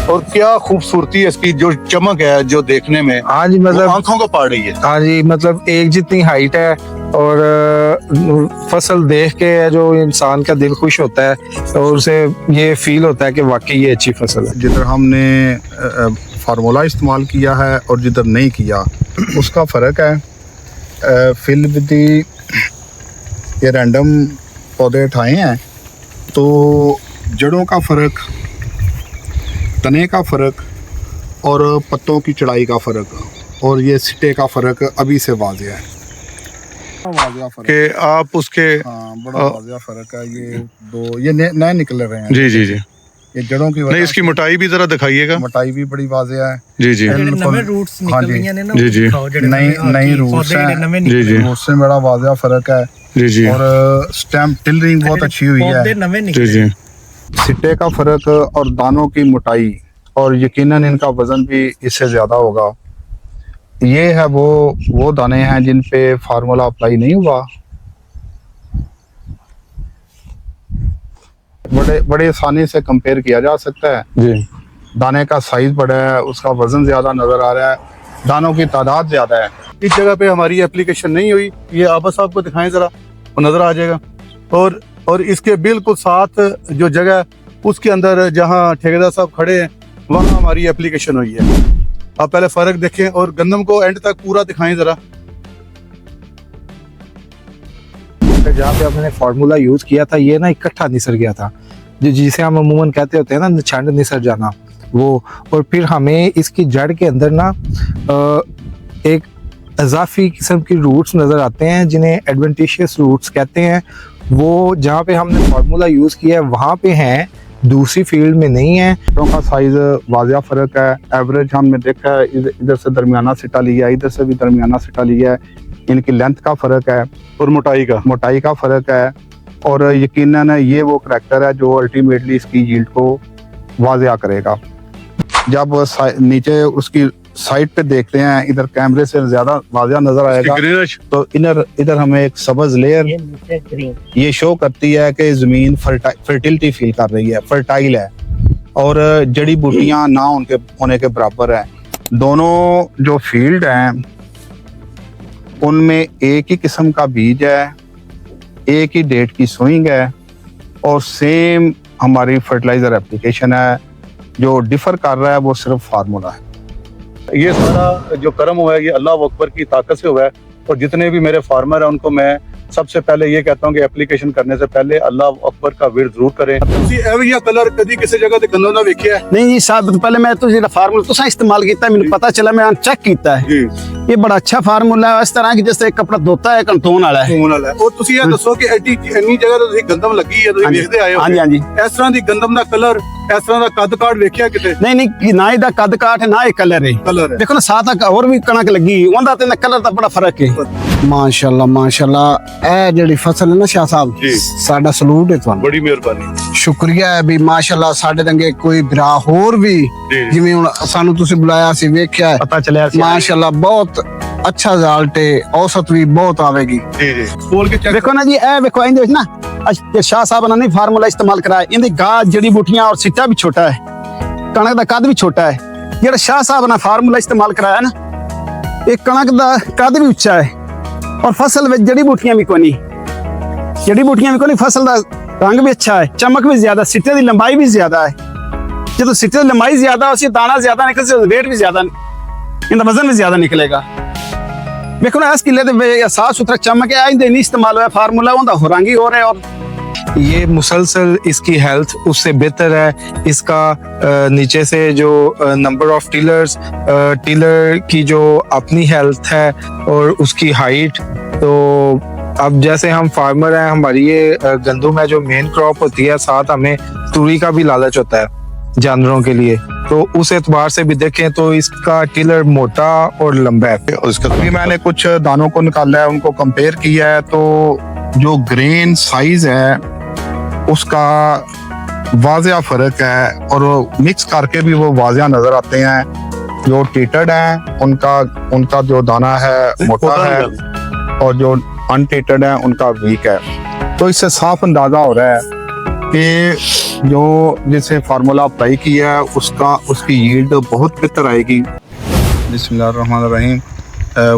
और क्या खूबसूरती है इसकी, जो चमक है जो देखने में, हाँ जी, मतलब आंखों को पाड़ रही है। हाँ जी, मतलब एक जितनी हाइट है और फसल देख के जो इंसान का दिल खुश होता है और उसे ये फील होता है कि वाकई ये अच्छी फसल है। जिधर हमने फार्मूला इस्तेमाल किया है और जिधर नहीं किया उसका फ़र्क है। फिल विद ये रैंडम पौधे उठाए हैं तो जड़ों का फ़र्क, तने का फ़र्क और पत्तों की चढ़ाई का फ़र्क और ये सिट्टे का फ़र्क अभी से वाज़ेह है। वाज़ेह फ़र्क कि आप उसके बड़ा वाज़ेह फ़र्क है। ये दो ये नए निकल रहे हैं। जी जी जी, ये जड़ों की नहीं इसकी मोटाई भी जरा दिखाइएगा। मोटाई भी बड़ी वाज़ेह है। जी जी नवे रूट्स निकल रही हैं ना, जी जी, नई रूट्स हैं। जी जी, उससे बड़ा वाज़ेह फ़र्क है। जी जी, और स्टेम टिलरिंग बहुत अच्छी हुई है। जी जी, सिट्टे का फ़र्क और दानों की मोटाई और यकीनन इनका वज़न भी इससे ज़्यादा होगा। ये है वो दाने हैं जिन पे फार्मूला अप्लाई नहीं हुआ। बड़े आसानी से कंपेयर किया जा सकता है। जी दाने का साइज बड़ा है, उसका वज़न ज़्यादा नज़र आ रहा है, दानों की तादाद ज़्यादा है। इस जगह पे हमारी एप्लीकेशन नहीं हुई, ये आपस आपको दिखाएं जरा, वो नजर आ जाएगा। और इसके बिल्कुल साथ जो जगह उसके अंदर जहाँ ठेकेदार साहब खड़े हैं वहाँ हमारी एप्लीकेशन हुई है। आप पहले फर्क देखें और गंदम को एंड तक पूरा दिखाएं जरा। जहाँ पे हमने फार्मूला यूज किया था ये ना इकट्ठा निसर गया था, जो जिसे हम अमूमन कहते होते हैं ना छंड निसर जाना वो। और फिर हमें इसकी जड़ के अंदर ना एक इजाफी किस्म की रूट्स नज़र आते हैं जिन्हें एडवेंटिशियस रूट्स कहते हैं। वो जहाँ पे हमने फार्मूला यूज किया है वहाँ पे हैं, दूसरी फील्ड में नहीं है। सिट्टों का साइज वाज़ेह फ़र्क है। एवरेज हमने देखा है, इधर से दरमियाना सिट्टा लिया, इधर से भी दरमियाना सिट्टा लिया है। इनकी लेंथ का फ़र्क है और मोटाई का फ़र्क है। और यकीनन ये वो करैक्टर है जो अल्टीमेटली इसकी यील्ड को वाज़ेह करेगा। जब नीचे उसकी साइड पे देखते हैं, इधर कैमरे से ज़्यादा वाज़ेह नज़र आएगा। तो इधर हमें एक सब्ज़ लेयर ये शो करती है कि ज़मीन फर्टिलिटी फील कर रही है, फर्टाइल है और जड़ी बूटियाँ ना उनके होने के बराबर है। दोनों जो फील्ड हैं उनमें एक ही किस्म का बीज है, एक ही डेट की सोइंग है और सेम हमारी फर्टिलाइजर एप्लीकेशन है। जो डिफर कर रहा है वो सिर्फ फार्मूला है। ये सारा जो कर्म हुआ है ये अल्लाह अकबर की ताकत से हुआ है। और जितने भी मेरे फार्मर हैं उनको मैं सबसे पहले ये कहता हूँ कि एप्लीकेशन करने से पहले अल्लाह अकबर का विर्द जरूर करें। ਤੁਸੀਂ ਇਹ ਵੀ ਕਲਰ ਕਦੀ ਕਿਸੇ ਜਗ੍ਹਾ ਤੇ ਗੰਨਾ ਨਾ ਵੇਖਿਆ? नहीं जी साहब, पहले मैं तो ਜਿਹੜਾ फार्मूला तुसा इस्तेमाल किया मैंने पता चला, मैं चेक किया है। ये बड़ा अच्छा फार्मूला है, इस तरह की जैसे कपड़ा धोता है कंटोन वाला है। और ਤੁਸੀਂ ਇਹ ਦੱਸੋ ਕਿ ਐਡੀ ਇੰਨੀ ਜਗ੍ਹਾ ਤੇ ਤੁਸੀਂ ਗੰਦਮ ਲੱਗੀ ਹੈ, ਤੁਸੀਂ ਵੇਖਦੇ ਆਏ ਹੋ। हाँ जी हाँ जी। ਇਸ ਤਰ੍ਹਾਂ ਦੀ ਗੰਦਮ ਦਾ ਕਲਰ, ਇਸ ਤਰ੍ਹਾਂ ਦਾ ਕੱਦ ਕਾਠ ਵੇਖਿਆ ਕਿਤੇ? नहीं ना ਇਹਦਾ ਕੱਦ ਕਾਠ ਹੈ ਨਾ ਇਹ ਕਲਰ ਹੈ। ਕਲਰ ਹੈ देखो ना साथ और भी कणक लगी ਉਹਦਾ ਤੇ ਕਲਰ ਦਾ ਬੜਾ ਫਰਕ ਹੈ। ਮਾਸ਼ਾਅੱਲਾ ਮਾਸ਼ਾਅੱਲਾ, ਇਹ ਜਿਹੜੀ ਫਸਲ ਹੈ ਨਾ ਸ਼ਾਹ ਸਾਹਿਬ, ਸਾਡਾ ਸਲੂਟ ਹੈ ਤੁਹਾਨੂੰ। ਬੜੀ ਮਿਹਰਬਾਨੀ, ਸ਼ੁਕਰੀਆ ਹੈ ਵੀ ਮਾਸ਼ਾਅੱਲਾ ਸਾਡੇ ਦੰਗੇ ਕੋਈ ਭਰਾ ਹੋਰ ਵੀ ਜਿਵੇਂ ਹੁਣ ਸਾਨੂੰ ਤੁਸੀਂ ਬੁਲਾਇਆ ਸੀ ਵੇਖਿਆ पता चला ਮਾਸ਼ਾਅੱਲਾ ਬਹੁਤ अच्छा रिजल्ट है, औसत भी बहुत आवेगी। जी जी बोल के देखो ना जी, ए देखो इंदे विच ना शाह साहब ने नहीं फार्मूला इस्तेमाल कराया, इनदी गाज जड़ी बूटियां और सिट्टा भी छोटा है, कणक दा कद भी छोटा है। जेड़ा शाह साहब ने फार्मूला इस्तेमाल कराया ना, ये कणक दा कद भी उच्चा है और फसल में जड़ी बूटियां भी कोनी, जड़ी बूटियां भी कोनी, फसल दा रंग भी अच्छा है, चमक भी ज्यादा, सिट्टे दी लंबाई भी ज्यादा है। जब सिट्टे दी लंबाई ज्यादा उसी दाना ज्यादा निकलसे, वेट भी ज्यादा, इनका वजन भी ज्यादा निकलेगा। देखो ना इस किले दे साफ सुथरा चमक है, इंदे नहीं इस्तेमाल हुआ फार्मूला उनदा हो रंग ही हो रहा है। और ये मुसलसल इसकी हेल्थ उससे बेहतर है। इसका नीचे से जो नंबर ऑफ टिलर्स, टिलर की जो अपनी हेल्थ है और उसकी हाइट, तो अब जैसे हम फार्मर हैं, हमारी ये गंदम है जो मेन क्रॉप होती है, साथ हमें तुरी का भी लालच होता है जानवरों के लिए, तो उस एतबार से भी देखें तो इसका टिलर मोटा और लंबा है। उसका अभी मैंने कुछ दानों को निकाला है, उनको कंपेयर किया है, तो जो ग्रेन साइज है उसका वाज़ेह फ़र्क है और मिक्स करके भी वो वाज़ेह नज़र आते हैं। जो टेटेड हैं उनका जो दाना है मोटा है और जो अनटेटेड है उनका वीक है। तो इससे साफ अंदाज़ा हो रहा है कि जो जैसे फार्मूला अप्लाई किया है उसकी यील्ड बहुत बेहतर आएगी। बिस्मिल्लाहिर्रहमानिर्रहीम।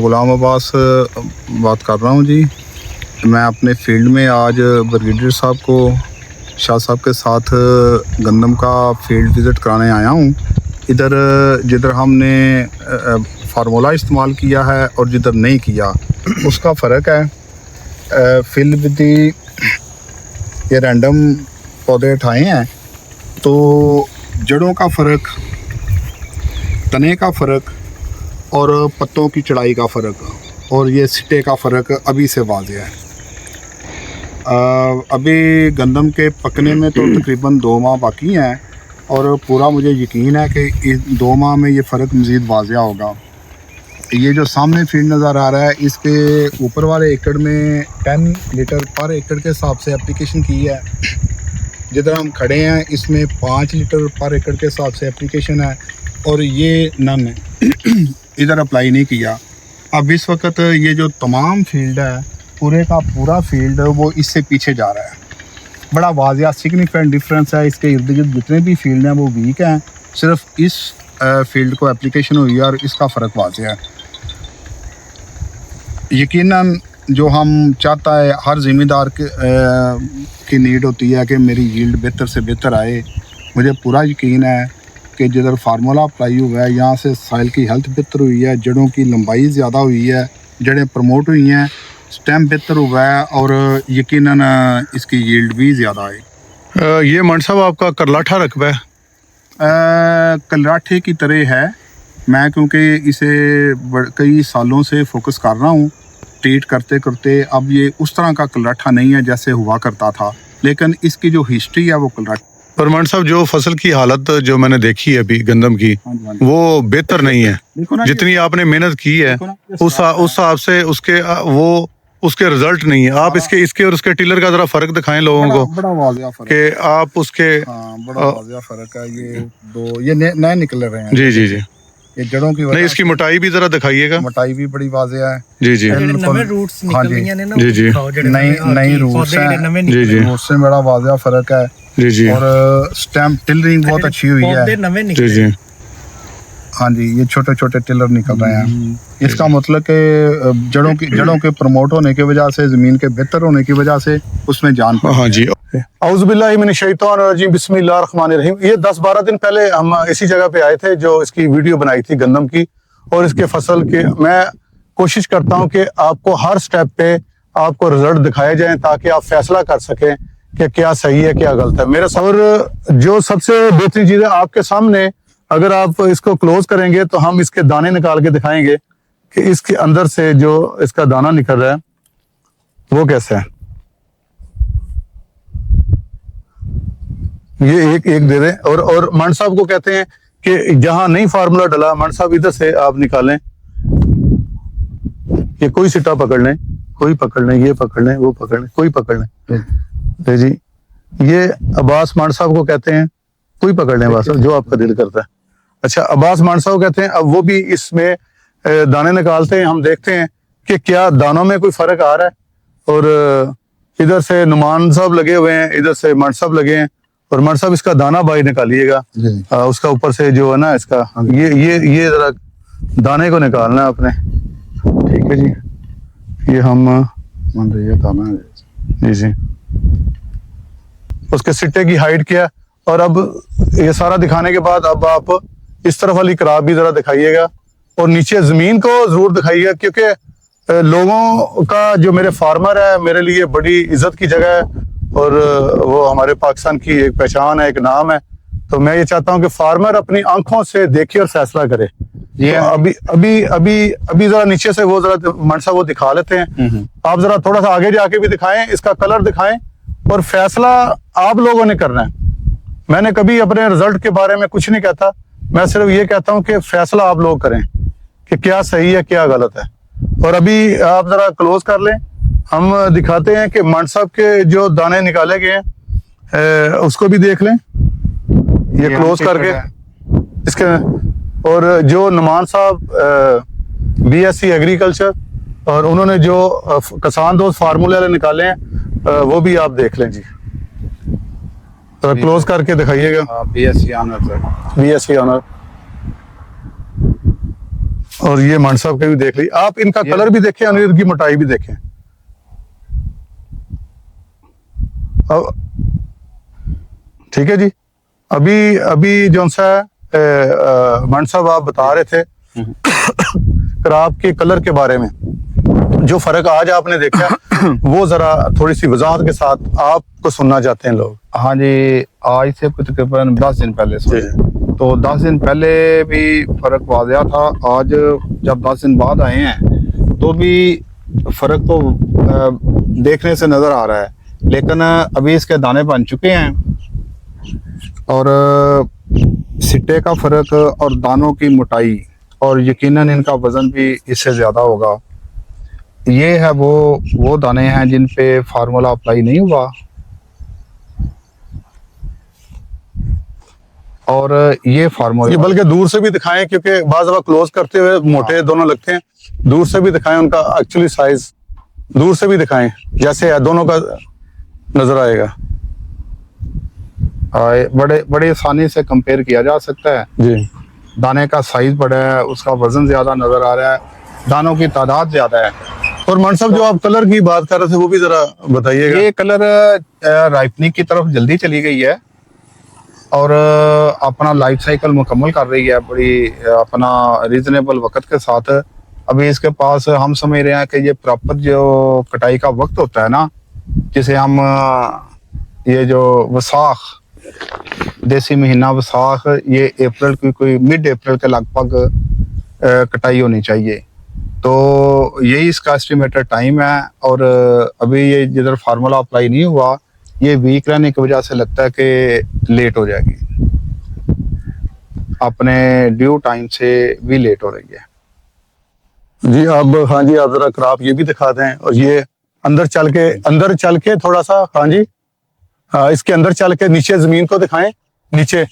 गुलाम अब्बास बात कर रहा हूँ जी। मैं अपने फील्ड में आज ब्रिगेडियर साहब को शाह साहब के साथ गंदम का फील्ड विज़िट कराने आया हूँ। इधर जिधर हमने फार्मूला इस्तेमाल किया है और जिधर नहीं किया उसका फ़र्क है। फील्ड विद ये रैंडम पौधे उठाए हैं तो जड़ों का फ़र्क, तने का फ़र्क और पत्तों की चढ़ाई का फ़र्क और ये सिट्टे का फ़र्क अभी से वाज़ेह है। अभी गंदम के पकने में तो तकरीबन 2 माह बाकी हैं और पूरा मुझे यकीन है कि इस 2 माह में ये फ़र्क मज़ीद वाज़ेह होगा। ये जो सामने फील्ड नज़र आ रहा है इसके ऊपर वाले एकड़ में 10 लीटर पर एकड़ के हिसाब से एप्लीकेशन की है। जिधर हम खड़े हैं इसमें 5 लीटर पर एकड़ के हिसाब से एप्लीकेशन है और ये नन है इधर अप्लाई नहीं किया। अब इस वक्त ये जो तमाम फील्ड है पूरे का पूरा फील्ड वो इससे पीछे जा रहा है। बड़ा वाज़ेह सिग्निफिकेंट डिफरेंस है। इसके इर्द गिर्द जितने भी फील्ड हैं वो वीक हैं, सिर्फ इस फील्ड को एप्लीकेशन हुई है और इसका फ़र्क वाज़ेह है। यकीनन जो हम चाहता है हर ज़िम्मेदार की नीड होती है कि मेरी यील्ड बेहतर से बेहतर आए। मुझे पूरा यकीन है कि जिधर फार्मूला अप्लाई हुआ है यहाँ से सॉइल की हेल्थ बेहतर हुई है, जड़ों की लंबाई ज़्यादा हुई है, जड़ें प्रमोट हुई हैं, स्टेम बेहतर हुआ है और यकीनन इसकी यील्ड भी ज़्यादा है। ये मंड साहब आपका करलाठा रकबा है? कलराठे की तरह है। मैं क्योंकि इसे कई सालों से फोकस कर रहा हूँ ट्रीट करते करते, अब ये उस तरह का कलराठा नहीं है जैसे हुआ करता था, लेकिन इसकी जो हिस्ट्री है वो कलराठा। पर मंड साहब जो फसल की हालत जो मैंने देखी है अभी गंदम की वो बेहतर नहीं है जितनी आपने मेहनत की है उस हिसाब से उसके रिजल्ट नहीं है। आप इसके और उसके टिलर का जरा फर्क दिखाएं लोगों को। बड़ा वाज़ेह फ़र्क कि आप उसके बड़ा वाज़ेह फ़र्क है। ये दो ये नए निकल रहे हैं। जी जी जी। ये जड़ों की नहीं, इसकी मोटाई भी जरा दिखाइएगा। मोटाई भी बड़ी वाज़ेह है। जी जी नवे रूट्स निकल गए ने ना, जी जी। नई रूट्स हैं। जी जी। रूट्स में बड़ा वाज़ेह फ़र्क है। जी जी। और स्टेम टिलरिंग बहुत अच्छी हुई है। जी जी। हाँ जी, ये छोटे छोटे टिलर निकल रहे हैं। इसका मतलब कि जड़ों के प्रमोट होने की वजह से, ज़मीन के बेहतर होने की वजह से उसमें जान। हाँ जी। औज़ुबिल्लाहि मिनश्शैतानिर्रजीम, बिस्मिल्लाहिर्रहमानिर्रहीम। ये 10-12 दिन पहले हम इसी जगह पे आए थे जो इसकी वीडियो बनाई थी गंदम की और इसके फसल के। मैं कोशिश करता हूँ कि आपको हर स्टेप पे आपको रिजल्ट दिखाए जाएं ताकि आप फैसला कर सकें कि क्या सही है क्या गलत है। मेरा और जो सबसे बेहतरीन चीज़ है आपके सामने, अगर आप इसको क्लोज करेंगे तो हम इसके दाने निकाल के दिखाएंगे कि इसके अंदर से जो इसका दाना निकल रहा है वो कैसा है। ये एक दे दें। और मंड साहब को कहते हैं कि जहां नहीं फार्मूला डला, मंड साहब इधर से आप निकालें, ये कोई सिट्टा पकड़ लें, कोई पकड़ लें, ये पकड़ लें, वो पकड़ लें, कोई पकड़ लें जी। ये अब्बास मंड साहब को कहते हैं, कोई पकड़ लें बस जो आपका दिल करता है। अच्छा, अब्बास मंड साहब कहते हैं। अब वो भी इसमें दाने निकालते हैं, हम देखते हैं कि क्या दानों में कोई फर्क आ रहा है। और इधर से नुमान साहब लगे हुए हैं, इधर से मंड साहब लगे हैं। और मंड साहब इसका दाना बाहर निकालिएगा, उसका ऊपर से जो है ना इसका ये जरा दाने को निकालना है अपने। ठीक है जी। ये हम दाना जी जी। उसके सिट्टे की हाइट क्या। और अब ये सारा दिखाने के बाद अब आप इस तरफ वाली कराब भी जरा दिखाइएगा और नीचे जमीन को जरूर दिखाइएगा, क्योंकि लोगों का जो मेरे फार्मर है मेरे लिए बड़ी इज्जत की जगह है और वो हमारे पाकिस्तान की एक पहचान है, एक नाम है। तो मैं ये चाहता हूँ कि फार्मर अपनी आंखों से देखे और फैसला करे। ये तो अभी जरा नीचे से वो जरा मंड साहब वो दिखा लेते हैं। आप जरा थोड़ा सा आगे जाके भी दिखाएं, इसका कलर दिखाएं और फैसला आप लोगों ने करना है। मैंने कभी अपने रिजल्ट के बारे में कुछ नहीं कहता, मैं सिर्फ ये कहता हूँ कि फैसला आप लोग करें कि क्या सही है क्या गलत है। और अभी आप जरा क्लोज कर लें, हम दिखाते हैं कि मंड साहब के जो दाने निकाले गए हैं उसको भी देख लें, ये क्लोज करके इसके। और जो नुमान साहब BSc एग्रीकल्चर और उन्होंने जो किसान दोस्त फार्मूले निकाले हैं वो भी आप देख लें जी। तो क्लोज करके दिखाइएगा। BSc honour sir. BSc honour. और ये मान साहब के भी देख ली आप, इनका कलर भी देखें और इनकी मोटाई भी देखें। अब ठीक है जी। अभी अभी जो सा मान साहब आप बता रहे थे क्राप के कलर के बारे में, जो फर्क आज आपने देखा वो जरा थोड़ी सी वजाहत के साथ आपको सुनना चाहते हैं लोग। हाँ जी, आज से कुछ तकरीबन 10 दिन पहले से, तो 10 दिन पहले भी फर्क वाज़िया था। आज जब 10 दिन बाद आए हैं तो भी फर्क तो देखने से नज़र आ रहा है, लेकिन अभी इसके दाने बन चुके हैं और सिट्टे का फर्क और दानों की मोटाई और यकीनन इनका वज़न भी इससे ज़्यादा होगा। ये है वो दाने हैं जिन पे फार्मूला अप्लाई नहीं हुआ, और ये फार्मूला, ये बल्कि दूर से भी दिखाएं क्योंकि बाज़ दफा क्लोज करते हुए मोटे दोनों लगते हैं। दूर से भी दिखाएं उनका एक्चुअली साइज, दूर से भी दिखाएं जैसे दोनों का नजर आएगा। बड़े आसानी से कंपेयर किया जा सकता है जी। दाने का साइज बड़ा है, उसका वजन ज्यादा नजर आ रहा है, दानों की तादाद ज्यादा है। और मान साहब जो आप कलर की बात कर रहे थे वो भी जरा बताइएगा। ये कलर राइपनिंग की तरफ जल्दी चली गई है और अपना लाइफ साइकिल मुकम्मल कर रही है बड़ी अपना रीजनेबल वक्त के साथ। अभी इसके पास हम समझ रहे हैं कि ये प्रॉपर जो कटाई का वक्त होता है ना, जिसे हम ये जो वसाख, देसी महीना वसाख, ये अप्रैल की कोई मिड अप्रैल के लगभग कटाई होनी चाहिए, तो यही इसका एस्टिमेटेड टाइम है। और अभी ये जिधर फार्मूला अप्लाई नहीं हुआ, ये वीक रहने की वजह से लगता है कि लेट हो जाएगी, अपने ड्यू टाइम से भी लेट हो रही है जी। अब हाँ जी, आप जरा क्रॉप ये भी दिखा दें, और ये अंदर चल के थोड़ा सा, हाँ जी, हाँ, इसके अंदर चल के नीचे जमीन को दिखाएं, नीचे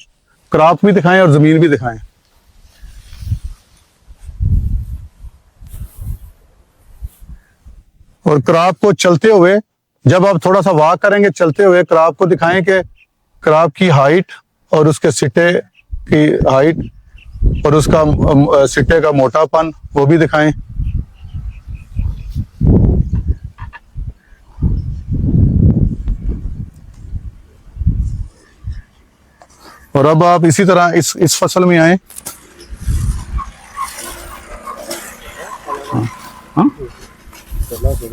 क्रॉप भी दिखाएं और जमीन भी दिखाएं। और क्रॉप को चलते हुए, जब आप थोड़ा सा वॉक करेंगे चलते हुए, क्रॉप को दिखाएं कि क्रॉप की हाइट और उसके सिट्टे की हाइट और उसका सिट्टे का मोटापन वो भी दिखाएं। और अब आप इसी तरह इस फसल में आए।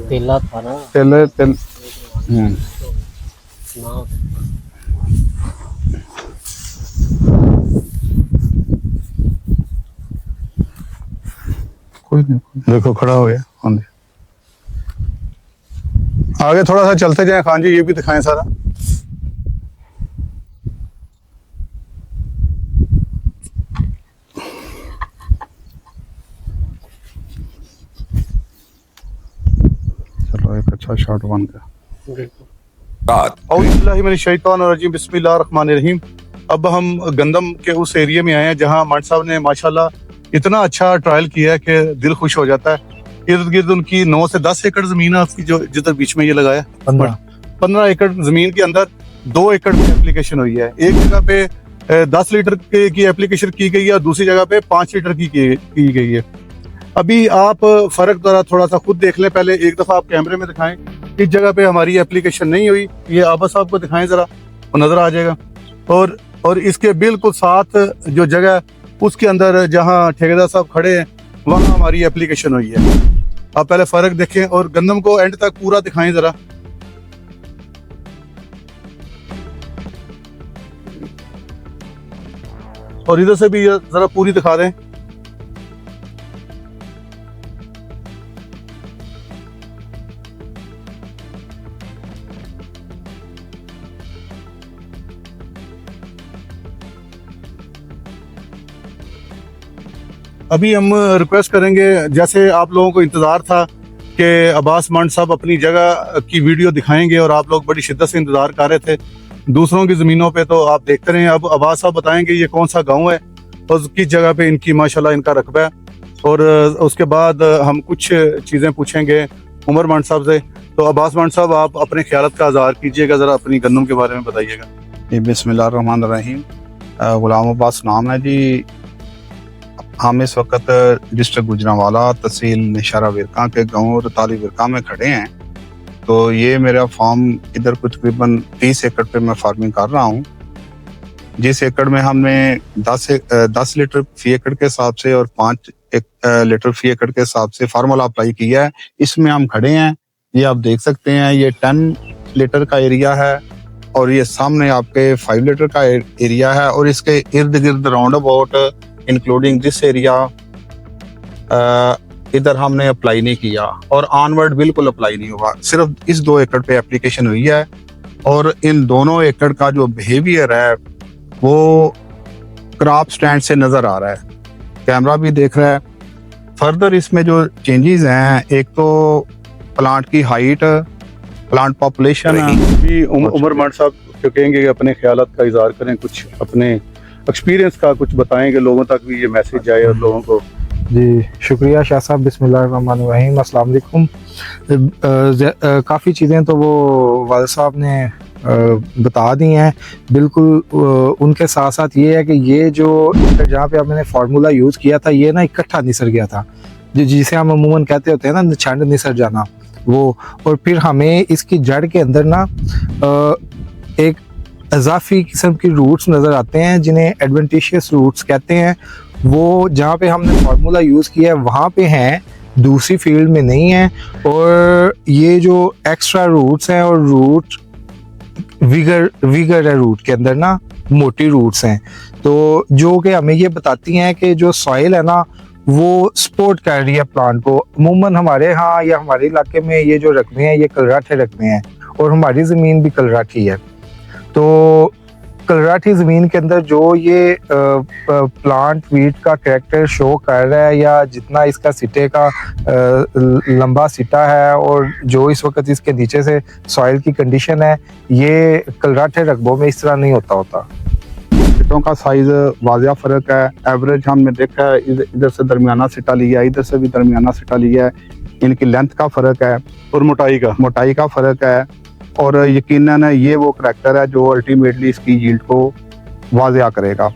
तेला था ना, तेल कोई नहीं, देखो खड़ा हो गया। हाँ जी, आगे थोड़ा सा चलते जाएं। खान जी ये भी दिखाएं सारा। चलो एक अच्छा शॉट बन गया। औज़ुबिल्लाहिमिनश्शैतानिर्रजीम, बिस्मिल्लाहिर्रहमानिर्रहीम। अब हम गंदम के उस एरिया में आए हैं जहां माट साहब ने माशाल्लाह इतना अच्छा ट्रायल किया है कि दिल खुश हो जाता है। इर्द गिर्द उनकी 9 से 10 एकड़ जमीन है आपकी, जो जिधर बीच में ये लगाया 15 एकड़ जमीन के अंदर 2 एकड़ की एप्लीकेशन हुई है। एक जगह पे 10 लीटर की एप्लीकेशन की गई है और दूसरी जगह पे 5 लीटर की गई है। अभी आप फर्क जरा थोड़ा सा खुद देख लें। पहले एक दफा आप कैमरे में दिखाएं, इस जगह पे हमारी एप्लीकेशन नहीं हुई, ये आबा साहब को दिखाएं जरा, वो नजर आ जाएगा। और इसके बिल्कुल साथ जो जगह उसके अंदर जहां ठेकेदार साहब खड़े हैं वहां हमारी एप्लीकेशन हुई है। आप पहले फर्क देखें और गंदम को एंड तक पूरा दिखाएं जरा। और इधर से भी जरा पूरी दिखा दें। अभी हम रिक्वेस्ट करेंगे, जैसे आप लोगों को इंतज़ार था कि अब्बास मंड साहब अपनी जगह की वीडियो दिखाएंगे और आप लोग बड़ी शिद्दत से इंतज़ार कर रहे थे दूसरों की ज़मीनों पे, तो आप देखते रहे। अब अब्बास साहब बताएंगे ये कौन सा गांव है और किस जगह पे इनकी माशाल्लाह इनका रकबा है। और उसके बाद हम कुछ चीज़ें पूछेंगे उमर मंड साहब से। तो अब्बास मंड साहब, आप अपने ख्यालत का इज़हार कीजिएगा, ज़रा अपनी गंदम के बारे में बताइएगा। जी बिस्मिल्लाहिर्रहमानिर्रहीम। गुलाम अब्बास नाम है जी। हम इस वक्त डिस्ट्रिक्ट गुजरांवाला तहसील निशारा विरका के गांव रताली विरका में खड़े हैं। तो ये मेरा फार्म इधर कुछ तकरीबन 30 एकड़ पे मैं फार्मिंग कर रहा हूँ। जिस एकड़ में हमने 10 लीटर फी एकड़ के हिसाब से और 5 लीटर फी एकड़ के हिसाब से फार्मूला अप्लाई किया है, इसमें हम खड़े हैं। ये आप देख सकते हैं, ये 10 लीटर का एरिया है और ये सामने आपके 5 लीटर का एरिया है और इसके इर्द गिर्द round about including this area इधर हमने अप्लाई नहीं किया और ऑनवर्ड बिल्कुल अप्लाई नहीं हुआ। सिर्फ इस 2 एकड़ पे एप्लीकेशन हुई है और इन दोनों एकड़ का जो बिहेवियर है वो क्रॉप स्टैंड से नजर आ रहा है, कैमरा भी देख रहा है। फर्दर इसमें जो चेंजेस हैं, एक तो प्लांट की हाइट, प्लांट पॉपुलेशन जी। उमर मंड साहब जो कहेंगे कि अपने ख्यालात का इजहार करें, कुछ अपने एक्सपीरियंस का कुछ बताएं कि लोगों तक भी ये मैसेज जाए और लोगों को। जी शुक्रिया शाह साहब, बिस्मिल्लाहिर्रहमानिर्रहीम, अस्सलाम वालेकुम। काफ़ी चीज़ें तो वो वालिद साहब ने बता दी हैं। बिल्कुल उनके साथ साथ ये है कि ये जो जहाँ पे हमने फार्मूला यूज़ किया था, ये ना इकट्ठा निसर गया था, जिसे हम अमूमन कहते होते हैं ना छंड निसर जाना वो। और फिर हमें इसकी जड़ के अंदर ना एक इजाफी किस्म की रूट्स नज़र आते हैं जिन्हें एडवेंटिशियस रूट्स कहते हैं। वो जहाँ पे हमने फार्मूला यूज़ किया है वहाँ पे हैं, दूसरी फील्ड में नहीं है। और ये जो एक्स्ट्रा रूट्स हैं और रूट विगर है रूट के अंदर ना, मोटी रूट्स हैं, तो जो कि हमें ये बताती हैं कि जो सॉइल है ना वो सपोर्ट कर रही है प्लांट को। अमूमन हमारे यहाँ या हमारे इलाके में ये जो रकबे हैं ये कलराठे रकबे हैं और हमारी ज़मीन भी कलराठी है। तो कलराठी ज़मीन के अंदर जो ये प्लांट वीट का कैरेक्टर शो कर रहा है, या जितना इसका सिटे का लंबा सिटा है और जो इस वक्त इसके नीचे से सॉइल की कंडीशन है, ये कलराठे रकबों में इस तरह नहीं होता। सिटों का साइज वाजिया फर्क है। एवरेज हमने देखा है, इधर से दरमियाना सिटा लिया है, इधर से भी दरमियाना सिटा लिया है। इनकी लेंथ का फर्क है और मोटाई का फर्क है। और यकीनन ये वो करैक्टर है जो अल्टीमेटली इसकी यील्ड को वाजिया करेगा।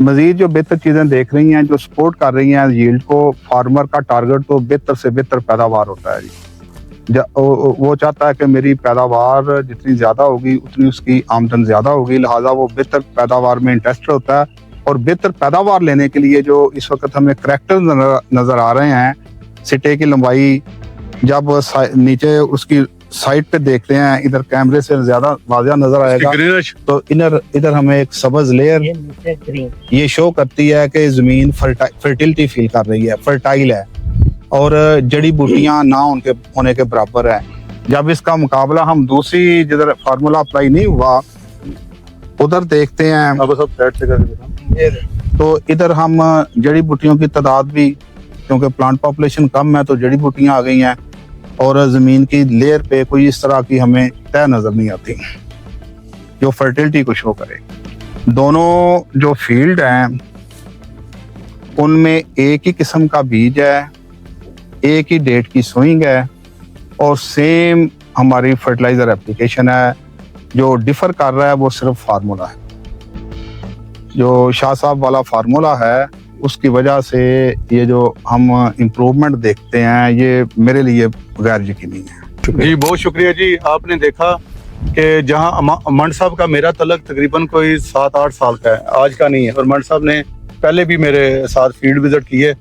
मजीद जो बेहतर चीज़ें देख रही हैं, जो सपोर्ट कर रही हैं यील्ड को, फार्मर का टारगेट तो बेहतर से बेहतर पैदावार होता है जी। वो चाहता है कि मेरी पैदावार जितनी ज़्यादा होगी उतनी उसकी आमदन ज़्यादा होगी, लिहाजा वो बेहतर पैदावार में इंटरेस्टेड होता है। और बेहतर पैदावार लेने के लिए जो इस वक्त हमें करैक्टर नज़र आ रहे हैं, सिटे की लंबाई जब नीचे उसकी साइड पे देखते हैं, इधर कैमरे से ज्यादा वाज़िया नजर आएगा। तो इधर हमें एक सब्ज लेयर ये शो करती है कि जमीन फर्टिलिटी फील कर रही है, फर्टाइल है और जड़ी बूटियां ना उनके होने के बराबर है। जब इसका मुकाबला हम दूसरी जिधर फार्मूला अप्लाई नहीं हुआ उधर देखते हैं, तो इधर हम जड़ी बूटियों की तादाद भी, क्योंकि प्लांट पॉपुलेशन कम है तो जड़ी बूटियां आ गई हैं और ज़मीन की लेयर पे कोई इस तरह की हमें तय नज़र नहीं आती जो फर्टिलिटी को शो करे। दोनों जो फील्ड हैं उनमें एक ही किस्म का बीज है, एक ही डेट की सोइंग है और सेम हमारी फर्टिलाइज़र एप्लीकेशन है। जो डिफ़र कर रहा है वो सिर्फ फार्मूला है। जो शाह साहब वाला फार्मूला है उसकी वजह से ये जो हम इम्प्रूवमेंट देखते हैं ये मेरे लिए गैर यकीनी है। जी बहुत शुक्रिया जी। आपने देखा कि जहां मंड साहब का मेरा तलक तकरीबन कोई 7-8 साल का है, आज का नहीं है। और मंड साहब ने पहले भी मेरे साथ फील्ड विजिट किए,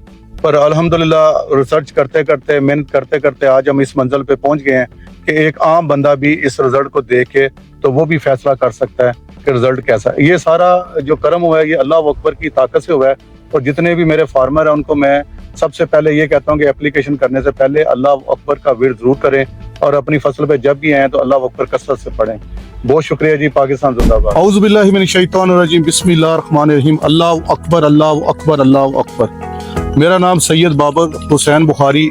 पर अल्हम्दुलिल्लाह रिसर्च करते करते, मेहनत करते करते आज हम इस मंजिल पे पहुंच गए हैं कि एक आम बंदा भी इस रिजल्ट को देख के तो वो भी फैसला कर सकता है कि रिजल्ट कैसा है। ये सारा जो कर्म हुआ है ये अल्लाह अकबर की ताकत से हुआ है। और जितने भी मेरे फार्मर हैं उनको मैं सबसे पहले ये कहता हूँ कि एप्लीकेशन करने से पहले अल्लाह अकबर का विर्द जरूर करें और अपनी फसल पे जब भी आए तो अल्लाह अकबर कसरत से पढ़ें। बहुत शुक्रिया जी। पाकिस्तान जिंदाबाद। औज़ु बिल्लाहि मिनश शैतानिर रजीम, बिस्मिल्लाहिर रहमानिर रहीम। अल्लाह अकबर, अल्लाह अकबर, अल्लाह अकबर। मेरा नाम सैयद बाबर हुसैन बुखारी।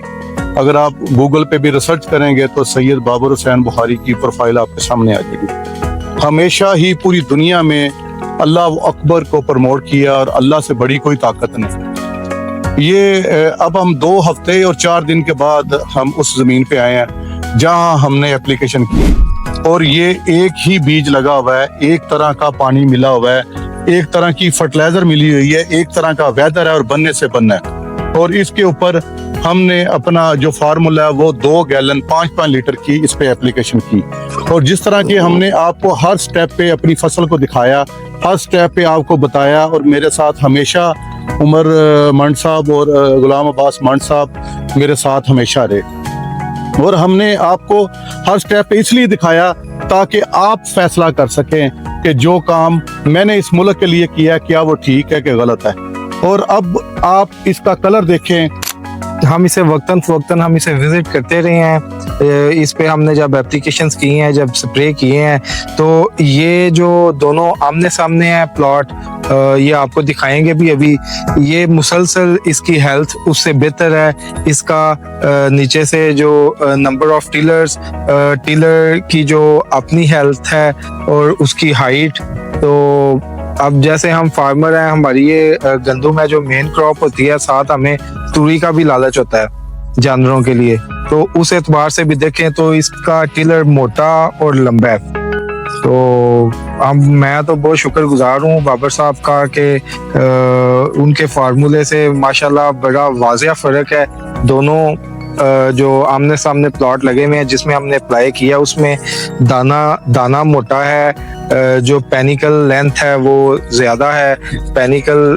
अगर आप गूगल पे भी रिसर्च करेंगे तो सैयद बाबर हुसैन बुखारी की प्रोफाइल आपके सामने आ जाएगी। हमेशा ही पूरी दुनिया में अल्लाह अकबर को प्रमोट किया और अल्लाह से बड़ी कोई ताकत नहीं। ये अब हम 2 हफ्ते और 4 दिन के बाद हम उस जमीन पे आए हैं जहां हमने एप्लीकेशन की। और ये एक ही बीज लगा हुआ है, एक तरह का पानी मिला हुआ है, एक तरह की फर्टिलाइजर मिली हुई है, एक तरह का वेदर है और बनने से बनना है। और इसके ऊपर हमने अपना जो फार्मूला है वो 2 गैलन 5-5 लीटर की इस पे एप्लीकेशन की। और जिस तरह की हमने आपको हर स्टेप पे अपनी फसल को दिखाया, हर स्टेप पे आपको बताया, और मेरे साथ हमेशा उमर मंड साहब और गुलाम अब्बास मंड साहब मेरे साथ हमेशा रहे। और हमने आपको हर स्टेप पे इसलिए दिखाया ताकि आप फैसला कर सकें कि जो काम मैंने इस मुल्क के लिए किया क्या वो ठीक है कि गलत है। और अब आप इसका कलर देखें, हम इसे वक्तन फवक्तन हम इसे विजिट करते रहे हैं। इस पे हमने जब एप्लीकेशंस की हैं, जब स्प्रे किए हैं, तो ये जो दोनों आमने सामने है प्लॉट, ये आपको दिखाएंगे भी अभी। ये मुसलसल इसकी हेल्थ उससे बेहतर है। इसका नीचे से जो नंबर ऑफ टिलर्स, टिलर की जो अपनी हेल्थ है और उसकी हाइट, तो अब जैसे हम फार्मर हैं, हमारी ये गंदुम है जो मेन क्रॉप होती है, साथ हमें तुरी का भी लालच होता है जानवरों के लिए, तो उस एतबार से भी देखें तो इसका टिलर मोटा और लंबा है। तो मैं तो बहुत शुक्रगुजार हूँ बाबर साहब का कि उनके फार्मूले से माशाल्लाह बड़ा वाज़िया फ़र्क है। दोनों जो आमने सामने प्लॉट लगे हुए हैं जिसमें हमने अप्लाई किया, उसमें दाना मोटा है, जो पेनिकल लेंथ है वो ज्यादा है। पेनिकल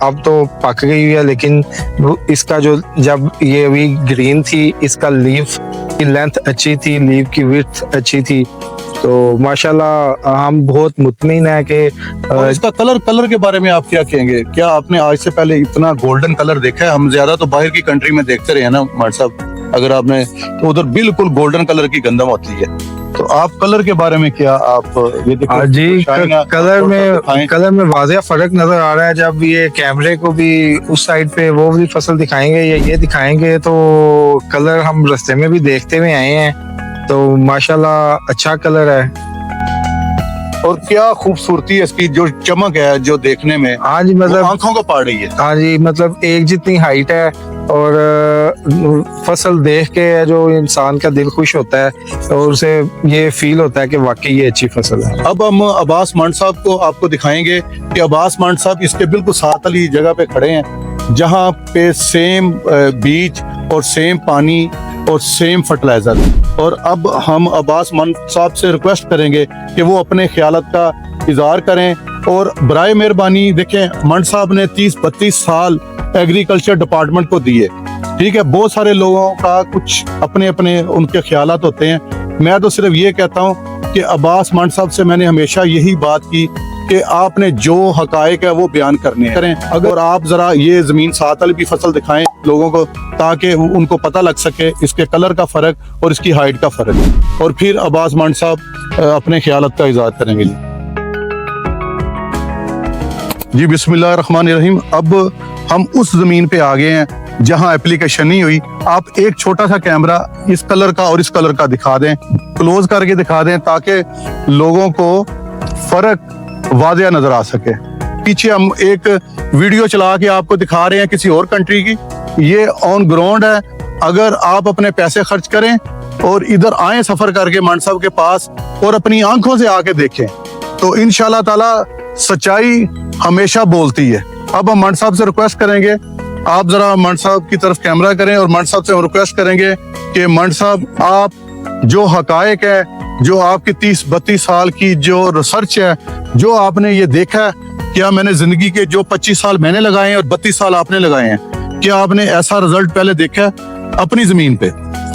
अब तो पक गई हुई है, लेकिन इसका जो जब ये अभी ग्रीन थी, इसका लीफ की लेंथ अच्छी थी, लीफ की विड्थ अच्छी थी। तो माशाल्लाह हम बहुत मुतमिन है कि और इसका कलर के बारे में आप क्या कहेंगे? क्या आपने आज से पहले इतना गोल्डन कलर देखा है? हम ज्यादा तो बाहर की कंट्री में देखते रहे ना मार साहब, अगर आपने तो उधर बिल्कुल गोल्डन कलर की गंदम होती है। तो आप कलर के बारे में क्या आप ये देखो जी, कलर में वाज़िया फर्क नजर आ रहा है। जब ये कैमरे को भी उस साइड पे वो भी फसल दिखाएंगे या ये दिखाएंगे, तो कलर हम रास्ते में भी देखते हुए आए हैं, तो माशाल्लाह अच्छा कलर है। और क्या खूबसूरती है इसकी, जो चमक है जो देखने में आज मतलब आंखों को पा रही है। हाँ जी, मतलब एक जितनी हाइट है, और फसल देख के जो इंसान का दिल खुश होता है और उसे ये फील होता है कि वाकई ये अच्छी फसल है। अब हम अब्बास मंड साहब को आपको दिखाएंगे कि अब्बास मंड साहब इसके बिल्कुल साथ वाली जगह पे खड़े हैं, जहाँ पे सेम बीज और सेम पानी और सेम फर्टिलाइजर। और अब हम अब्बास मंड साहब से रिक्वेस्ट करेंगे कि वो अपने ख्यालात का इजहार करें। और बराए मेहरबानी देखें, मंड साहब ने 30-32 साल एग्रीकल्चर डिपार्टमेंट को दिए, ठीक है। बहुत सारे लोगों का कुछ अपने अपने उनके ख्यालात होते हैं। मैं तो सिर्फ ये कहता हूँ कि अब्बास मंड साहब से मैंने हमेशा यही बात की कि आपने जो हकायक है वो बयान करने करें। अगर आप जरा ये जमीन साथ वाली भी फसल दिखाएं लोगों को, ताकि उनको पता लग सके इसके कलर का फर्क और इसकी हाइट का फर्क, और फिर अब्बास मंड साहब अपने ख्यालात का इजहार करेंगे। जी बिस्मिल्लाहिर्रहमानिर्रहीम। अब हम उस जमीन पे आ गए हैं जहां एप्लीकेशन नहीं हुई। आप एक छोटा सा कैमरा इस कलर का और इस कलर का दिखा दें, क्लोज करके दिखा दें, ताकि लोगों को फर्क वाज़िया नजर आ सके। पीछे हम एक वीडियो चला के आपको दिखा रहे हैं किसी और कंट्री की, ये ऑन ग्राउंड है। अगर आप अपने पैसे खर्च करें और इधर आए सफर करके मंड साहब के पास और अपनी आंखों से आके देखें, तो इंशाल्लाह ताला सच्चाई हमेशा बोलती है। अब हम मंड साहब से रिक्वेस्ट करेंगे, आप जरा मंड साहब की तरफ कैमरा करें और मंड साहब से हम रिक्वेस्ट करेंगे कि मंड साहब, आप जो हकायक है, जो आपकी 30-32 साल की जो रिसर्च है, जो आपने ये देखा है, क्या मैंने जिंदगी के जो 25 साल मैंने लगाए हैं और 32 साल आपने लगाए हैं, क्या आपने ऐसा रिजल्ट पहले देखा है अपनी जमीन पे?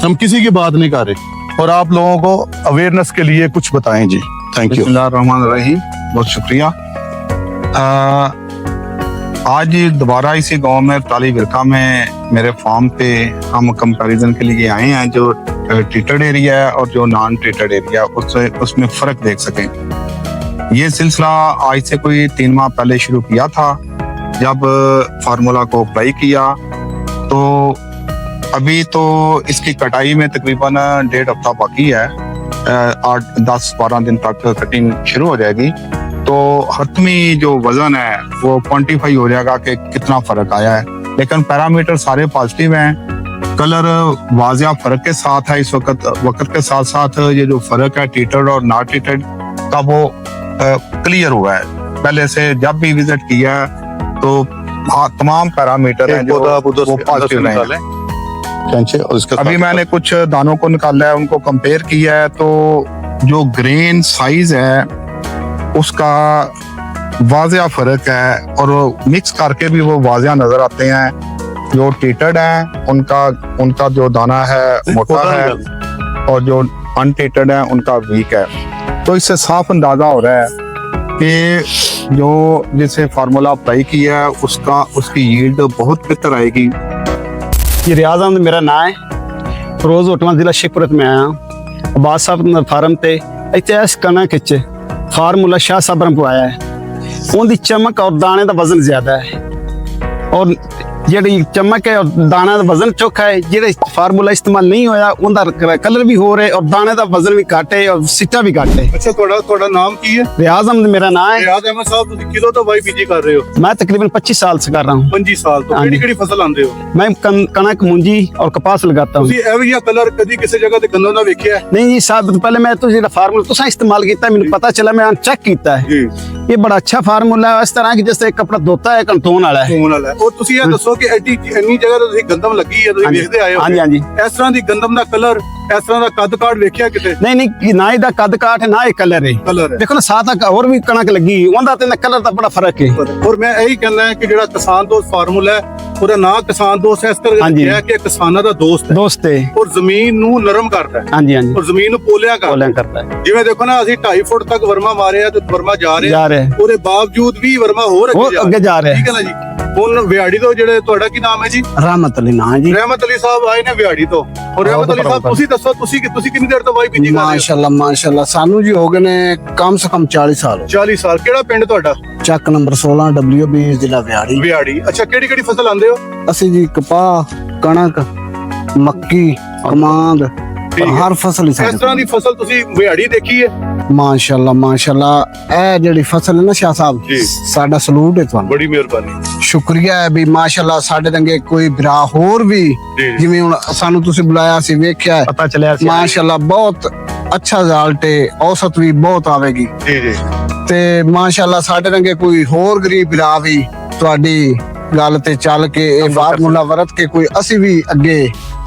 हम किसी की बात नहीं कर रहे, और आप लोगों को अवेयरनेस के लिए कुछ बताएं जी। Thank you. बिस्मिल्लाहिर्रहमानिर्रहीम, बहुत शुक्रिया। आज दोबारा इसी गांव में ताली विरका में मेरे फार्म पे हम कंपैरिजन के लिए आए हैं, जो ट्रीटेड एरिया है और जो नॉन ट्रीटेड एरिया, उसमें फ़र्क देख सकें। ये सिलसिला आज से कोई 3 माह पहले शुरू किया था, जब फार्मूला को अप्लाई किया। तो अभी तो इसकी कटाई में तकरीबन 1.5 हफ्ता बाकी है, 8-10-12 दिन तक कटिंग शुरू हो जाएगी। तो हतमी जो वजन है वो क्वांटिफाई हो जाएगा कि कितना फर्क आया है, लेकिन पैरामीटर सारे पॉजिटिव हैं। कलर वाजिया फर्क के साथ है इस वक्त के साथ साथ ये जो फर्क है टीटेड और नॉट टीटेड का वो क्लियर हुआ है। पहले से जब भी विजिट किया तो तमाम पैरामीटर हैं जो वो पॉजिटिव रहे हैं। और इसके अभी मैंने कुछ दानों को निकाला है, उनको कंपेयर किया है, तो जो ग्रेन साइज है उसका वाजिया फर्क है और मिक्स करके भी वो वाजिया नजर आते हैं। जो टीटेड है उनका जो दाना है मोटा है और जो अनटीटेड है उनका वीक है। तो इससे साफ अंदाजा हो रहा है कि जो जिसे फार्मूला अप्लाई किया है उसकी यील्ड बहुत बेहतर आएगी। ये रियाज अहमद मेरा नाम है, रोज होटल जिला शेखपुरत में आया अब्बास साहब फार्म ते इतने इस कनक फार्मूला शाह साहब पवाया है। उनकी चमक और दाने का वजन ज्यादा है और ਜਿਹੜੀ चमक है और दाना का वजन चौखा है। ਜਿਹੜੇ फार्मूला इस्तेमाल नहीं होया उनका कलर भी हो रहे और दाने का वजन भी घट है और सिट्टा भी घट है। अच्छा ਤੁਹਾਡਾ ਨਾਮ ਕੀ ਹੈ? रियाज अहमद मेरा नाम है। ਰਿਆਜ਼ ਅਹਿਮਦ ਸਾਹਿਬ ਤੁਸੀਂ ਕਿਦੋਂ ਤੋਂ ਵਾਈਪੀਜੀ ਕਰ ਰਹੇ ਹੋ? मैं तकरीबन 25 साल से कर रहा हूँ। 25 ਸਾਲ ਤੋਂ हाँ जी। ਕਿਹੜੀ ਫਸਲ ਆਉਂਦੇ ਹੋ? मैं कनक मूंजी और कपास लगाता हूँ। ਤੁਸੀਂ ਇਹੋ ਜਿਹਾ ਕਲਰ ਕਦੀ ਕਿਸੇ ਜਗ੍ਹਾ ਤੇ ਗੰਦਮ ਨਾ ਵੇਖਿਆ ਹੈ? नहीं जी साहब, पहले मैं तो ਜਿਹੜਾ फार्मूला तुसा इस्तेमाल किया मैंने पता चला, मैं चेक किया है। ਜੀ ये बड़ा अच्छा फार्मूला है, इस तरह की जैसे कपड़ा धोता है कंटोन वाला है। ਹੋਣ ਵਾਲਾ ਹੈ। ਔਰ ਤੁਸੀਂ ਇਹ ਦੱਸੋ ਕਿ ਇੰਨੀ ਜਗ੍ਹਾ ਤੇ ਤੁਸੀਂ ਗੰਦਮ ਲੱਗੀ ਹੈ, ਤੁਸੀਂ ਹਾਂਜੀ। ਵੇਖਦੇ ਆਏ ਹੋ? ਹਾਂਜੀ, ਹਾਂਜੀ। ਇਸ ਤਰ੍ਹਾਂ ਦੀ ਗੰਦਮ ਦਾ ਕਲਰ, ਇਸ ਤਰ੍ਹਾਂ ਦਾ ਕੱਦ ਕਾਠ ਵੇਖਿਆ ਕਿਤੇ? नहीं नहीं, ना ही कद काठ है ना ही कलर है। ਕਲਰ ਹੈ। देखो ना साथ और भी कणक लगी उनका तो कलर का बड़ा फर्क है। ਔਰ ਮੈਂ ਇਹੀ ਕਹਿੰਦਾ ਹੈ ਕਿ ਜਿਹੜਾ ਕਿਸਾਨ ਦੋਸਤ ਫਾਰਮੂਲਾ ਹੈ ਉਹਦਾ ਨਾਂ ਕਿਸਾਨ ਦੋਸਤ ਹੈ, ਇਸ ਕਰਕੇ ਹਾਂਜੀ। ਕਿਹਾ ਕਿ ਕਿਸਾਨਾਂ ਦਾ ਦੋਸਤ ਹੈ दोस्त है। ਔਰ ਜ਼ਮੀਨ ਨੂੰ ਨਰਮ ਕਰਦਾ ਹੈ हाँ जी हाँ जी, ਔਰ ਜ਼ਮੀਨ ਨੂੰ ਪੋਲਿਆ ਕਰਦਾ बोलिया ਹੈ। करता है। ਜਿਵੇਂ ਦੇਖੋ ਨਾ ਅਸੀਂ 2.5 ਫੁੱਟ ਤੱਕ ਵਰਮਾ ਮਾਰਿਆ ਤੇ ਵਰਮਾ ਜਾ ਰਿਹਾ जा रहे हैं ਉਹਦੇ ਬਾਵਜੂਦ ਵੀ ਵਰਮਾ ਹੋਰ वो ਅੱਗੇ अगे जा रहे ਠੀਕ हैं। ਹੈ ਨਾ ਜੀ। ਹੁਣ ਵਿਹਾੜੀ ਤੋਂ ਜਿਹੜੇ ਤੁਹਾਡਾ ਕੀ ਨਾਮ ਹੈ ਜੀ? रहमत अली ना जी। ਰਹਿਮਤ ਅਲੀ ਸਾਹਿਬ ਆਏ ਨੇ ਵਿਹਾੜੀ ਤੋਂ। ਔਰ ਰਹਿਮਤ ਅਲੀ ਸਾਹਿਬ ਤੁਸੀਂ ਦੱਸੋ ਤੁਸੀਂ ਕਿੰਨੀ ਦੇਰ ਤੋਂ ਵਾਈਪੀਜੀ ਕਰ ਰਹੇ ਹੋ? ਮਾਸ਼ਾਅੱਲਾ ਮਾਸ਼ਾਅੱਲਾ ਸਾਨੂੰ ਜੀ ਹੋ ਗਏ ਨੇ ਕਮ ਸੇ ਕਮ 40 ਸਾਲ 40 ਸਾਲ। ਕਿਹੜਾ ਪਿੰਡ ਤੁਹਾਡਾ? ਚੱਕ ਨੰਬਰ 16 WB ਜ਼ਿਲ੍ਹਾ ਵਿਹਾੜੀ। ਵਿਹਾੜੀ। ਅੱਛਾ ਕਿਹੜੀ ਫਸਲ ਆਂਦੇ ਹੋ? ਅਸੀਂ ਜੀ ਕਪਾਹ, ਕਣਕ, ਮੱਕੀ, ਕਮਾਂਦ, ਠੀਕ ਹੈ। ਹਰ ਫਸਲ ਹੀ ਇਸ ਤਰ੍ਹਾਂ ਸਾਡੇ ਦੀ ਫਸਲ ਤੁਸੀਂ ਵਿਹਾੜੀ ਦੇਖੀ ਹੈ? ਮਾਸ਼ਾਅੱਲਾ ਮਾਸ਼ਾਅੱਲਾ। ਇਹ ਜਿਹੜੀ ਫਸਲ ਹੈ ਨਾ ਸ਼ਾਹ ਸਾਹਿਬ, ਜੀ। ਸਾਡਾ ਸਲੂਟ ਹੈ ਤੁਹਾਨੂੰ, ਬੜੀ ਮਿਹਰਬਾਨੀ ਸ਼ੁਕਰੀਆ ਹੈ ਵੀ ਮਾਸ਼ਾਅੱਲਾ ਸਾਡੇ ਦੰਗੇ ਕੋਈ ਭਰਾ ਹੋਰ ਵੀ ਜੀ। ਜਿਵੇਂ ਹੁਣ ਸਾਨੂੰ ਤੁਸੀਂ ਬੁਲਾਇਆ ਸੀ ਵੇਖਿਆ ਹੈ। पता चलिया सी। ਮਾਸ਼ਾਅੱਲਾ ਬਹੁਤ ਅੱਛਾ ਰਿਜ਼ਲਟ ਹੈ, ਔਸਤ ਵੀ ਬਹੁਤ ਆਵੇਗੀ ਜੀ ਜੀ ਤੇ ਮਾਸ਼ਾਅੱਲਾ ਸਾਡੇ ਰੰਗੇ ਕੋਈ ਹੋਰ ਗਰੀਬ ਭਰਾ ਵੀ ਤੁਹਾਡੀ ਗੱਲ ਤੇ ਚੱਲ ਕੇ ਇਹ ਫਾਰਮੂਲਾ ਵਰਤ ਕੇ ਕੋਈ ਅਸੀਂ ਵੀ ਅੱਗੇ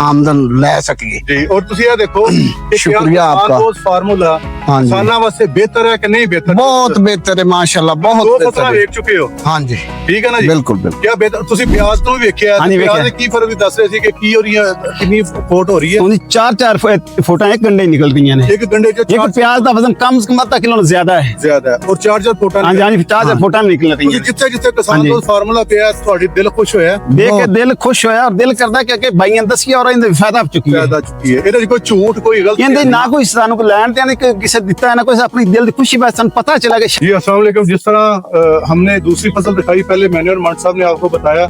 ਆਮਦਨ ਲੈ ਸਕੀਏ। ਜੀ। ਔਰ ਤੁਸੀਂ ਇਹ ਦੇਖੋ ਕਿ शुक्रिया आपका। फार्मूला हाँ जी। किसानों वास्ते बेहतर है कि नहीं बेहतर? ਬਹੁਤ ਬਿਹਤਰ ਹੈ ਮਾਸ਼ਾਅੱਲਾ, ਬਹੁਤ दो ਬਿਹਤਰ फसलां ਹੈ। ਵੇਖ ਚੁੱਕੇ ਹੋ, ਹਾਂਜੀ ਠੀਕ ਹੈ ਨਾ ਜੀ? ਬਿਲਕੁਲ ਬਿਲਕੁਲ। ਕਿਆ बेहतर ਤੁਸੀਂ ਪਿਆਜ਼ ਤੋਂ ਵੀ ਵੇਖਿਆ हाँ जी, ਪਿਆਜ਼ ਵੇਖਿਆ। ਦੇ ਕੀ ਫਰਕ ਵੀ ਦੱਸ ਰਹੇ ਸੀ ਕਿ ਕੀ ਹੋ ਰਹੀ ਹੈ, ਕਿੰਨੀ ਫੋਟ ਹੋ ਰਹੀ ਹੈ? उनकी 4-4 फुटा एक गंडे निकल रही हैं। ਇੱਕ ਗੰਡੇ ਚ एक प्याज का वजन कम से कम आधा किलो ज्यादा है। ਜ਼ਿਆਦਾ ਹੈ ਔਰ 4 ਫੋਟਾਂ हाँ जी हाँ जी, 4-4 फुटा निकल रही ਤੁਸੀਂ हैं। ਜਿੱਥੇ ਜਿੱਥੇ ਕਿਸਾਨ हाँ जी। ਤੋਂ ਫਾਰਮੂਲਾ ਪਿਆ ਤੁਹਾਡੀ ਦਿਲ ਖੁਸ਼ ਹੋਇਆ? देख के दिल खुश होया और दिल करता है कि भाइयों दसिया और इनका फायदा हो चुकी है। ਜ਼ਿਆਦਾ ਚੁੱਕੀ ਹੈ। ਇਹਦੇ ਚ ਕੋਈ ਝੂਠ ਕੋਈ ਗਲਤ कहते ना कोई सानू को लैंड देने किसी दिता है ना कोई अपनी दिल की खुशी बस पता चला कि जी अस्सलाम वालेकुम। जिस तरह हमने दूसरी फसल दिखाई पहले मैंने और मंट साहब ने आपको बताया,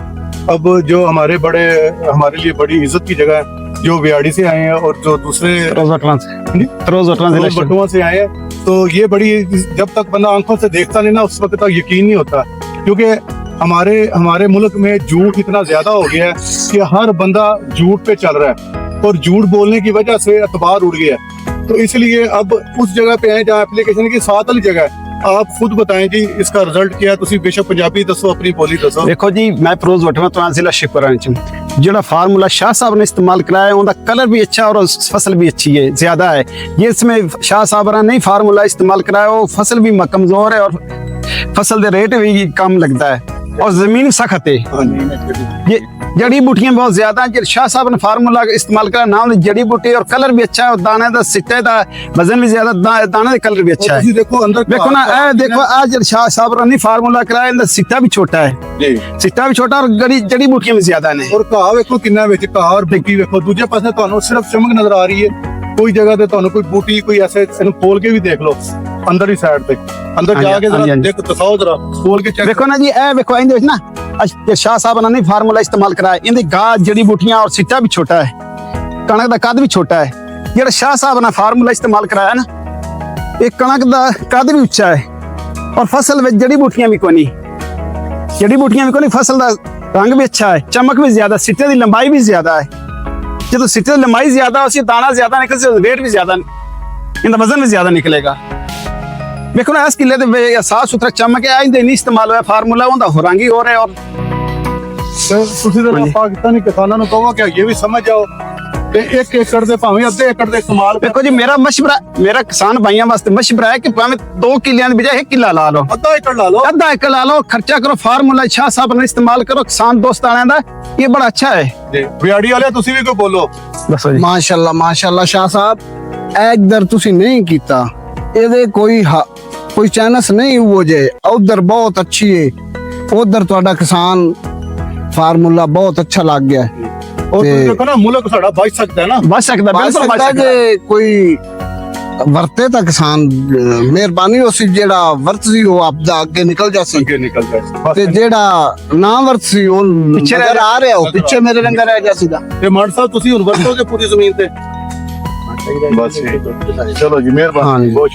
अब जो हमारे लिए बड़ी इज्जत की जगह है जो विहाड़ी से आए हैं और जो दूसरे रोज बटुआ से आए हैं, तो ये बड़ी जब तक बंदा आंखों से देखता नहीं ना उस वक्त तक यकीन नहीं होता, क्योंकि हमारे मुल्क में झूठ इतना ज्यादा हो गया है कि हर बंदा झूठ पे चल रहा है और झूठ बोलने की वजह से अखबार उड़ गया है। तो इसलिए अब उस जगह पे आए जहाँ एप्लीकेशन की साथ वाली जगह है। आप खुद बताएं जी इसका रिजल्ट क्या है? तुसी बेशक पंजाबी दसो, अपनी बोली दसो। देखो जी, मैं फिरोज वटवा तो जिला शिवपुरा जो फार्मूला शाह साहब ने इस्तेमाल कराया उनका कलर भी अच्छा और फसल भी अच्छी है, ज्यादा है। ये इसमें शाह साहब ने नहीं फार्मूला इस्तेमाल कराया, वो फसल भी कमजोर है और फसल के रेट भी कम लगता है और जमीन सख्त है। ये जड़ी बूटियां बहुत ज्यादा हैं। शाह साहब ने फार्मूला इस्तेमाल करा ना, जड़ी बूटी और कलर भी अच्छा है और दाने का सिट्टे का वजन भी ज्यादा, दाने का कलर भी अच्छा है। देखो अंदर देखो ना, देखो आज शाह साहब ने फार्मूला कराया, इनका सिट्टा भी छोटा है, जी सिट्टा भी छोटा और जड़ी बूटियां भी ज्यादा ने। और घाह वेखो किन्ना विच घाह और बूटी वेखो, दूजे पासे ਤੁਹਾਨੂੰ सिर्फ चमक नजर आ रही है। कोई जगह ते ਤੁਹਾਨੂੰ कोई बूटी कोई ऐसे ਇਹਨੂੰ खोल के भी देख लो अंदर ही साइड पे, अंदर हाँ जी, जाके हाँ जी, जरा हाँ जी। देख दिखाओ, जरा खोल के चेक देखो ना जी, ए देखो इंदे विच ना आज शाह साहब ने नहीं फार्मूला इस्तेमाल कराया, इनदी गाह जड़ी बूटियां और सिट्टा भी छोटा है, कणक का कद भी छोटा है। जेड़ा शाह साहब ने फार्मूला इस्तेमाल कराया ना, ये कणक का कद भी उच्चा है और फसल में जड़ी बूटियां भी कोनी, जड़ी बूटियां भी कोनी, फसल का रंग भी अच्छा है, चमक भी ज्यादा, सिट्टे की लंबाई भी ज्यादा है। ਜਦੋਂ ਸਿੱਟੇ ਦੀ ਲੰਬਾਈ ਜ਼ਿਆਦਾ ਉਸੇ ਦਾਣਾ ਜ਼ਿਆਦਾ ਨਿਕਲ ਸੇ weight ਵੀ ਜ਼ਿਆਦਾ ਇਹਦਾ ਵਜ਼ਨ ਵੀ ਜ਼ਿਆਦਾ ਨਿਕਲੇਗਾ। ਵੇਖੋ ਨਾ ਇਸ ਕਿੱਲੇ ਦੇ ਵਿੱਚ ਸਾਫ ਸੁਥਰਾ ਚਮਕ ਹੈ, ਇਹਦੇ ਨਹੀਂ ਇਸਤੇਮਾਲ ਹੋਇਆ ਫਾਰਮੂਲਾ ਉਹਦਾ ਹੋ ਰੰਗ ਹੀ ਹੋ ਰਿਹਾ। ਔਰ ਤੁਸੀਂ ਤਾਂ ਪਾਕਿਸਤਾਨੀ ਕਿਸਾਨਾਂ ਨੂੰ ਕਹੋ ਕਿ ਇਹ ਵੀ ਸਮਝ ਜਾਓ ਤੇ 1 ਏਕੜ ਦੇ ਭਾਵੇਂ ਅੱਧੇ ਏਕੜ ਦੇ ਇਸਤੇਮਾਲ ਦੇਖੋ ਜੀ, ਮੇਰਾ ਮਸ਼ਵਰਾ, ਮੇਰਾ ਕਿਸਾਨ ਭਾਈਆਂ ਵਾਸਤੇ ਮਸ਼ਵਰਾ ਹੈ ਕਿ ਭਾਵੇਂ 2 ਕਿੱਲਿਆਂ ਦੀ ਬਜਾਏ 1 ਕਿੱਲਾ ਲਾ ਲਓ, ਅੱਧਾ ਏਕੜ ਲਾ ਲਓ, ਅੱਧਾ ਏਕੜ ਲਾ ਲਓ, ਖਰਚਾ ਕਰੋ, ਫਾਰਮੂਲਾ शाह साहब ने इस्तेमाल करो, किसान दोस्त वाले दा ये बड़ा अच्छा है। ਬਿਆੜੀ ਵਾਲੇ ਤੁਸੀਂ ਵੀ ਕੋਈ ਬੋਲੋ। ਦੱਸੋ ਜੀ। ਮਾਸ਼ਾਅੱਲਾ ਸ਼ਾਹ ਸਾਹਿਬ, ਇਧਰ ਤੁਸੀਂ ਨਹੀਂ ਕੀਤਾ, ਇਹਦੇ ਕੋਈ ਚਾਂਸ ਨਹੀਂ ਹੋ ਜੇ। ਉਧਰ ਬਹੁਤ ਅੱਛੀ ਹੈ, ਉਧਰ ਤੁਹਾਡਾ ਕਿਸਾਨ ਫਾਰਮੂਲਾ ਬਹੁਤ ਅੱਛਾ ਲੱਗ ਗਿਆ। और तुम देखो ना, मुल्क साड़ा बच सकता है ना, बच सकता, बिल्कुल बच सकता। ਜੇ ਕੋਈ ਵਰਤੇ ਤਾਂ ਕਿਸਾਨ ਮਿਹਰਬਾਨੀ ਉਸੇ ਜਿਹੜਾ ਵਰਤ ਸੀ ਉਹ ਆਪਦਾ ਅੱਗੇ ਨਿਕਲ ਜਾਸੀ, आगे निकल जाए। ਤੇ ਜਿਹੜਾ ਨਾ ਵਰਤ ਸੀ ਉਹ ਪਿੱਛੇ ਨਜ਼ਰ ਆ ਰਿਹਾ, ਉਹ ਪਿੱਛੇ ਮੇਰੇ ਲੰਗਰ ਰਹਿ ਗਿਆ ਸੀਗਾ। ਤੇ ਮਾਨ ਸਾਹਿਬ ਤੁਸੀਂ ਹੁਣ ਵਰਤੋਗੇ ਪੂਰੀ ਜ਼ਮੀਨ ਤੇ? ਬਸ ਚਲੋ ਜੀ, ਮਿਹਰਬਾਨੀ। ਹਾਂਜੀ। ਬਹੁਤ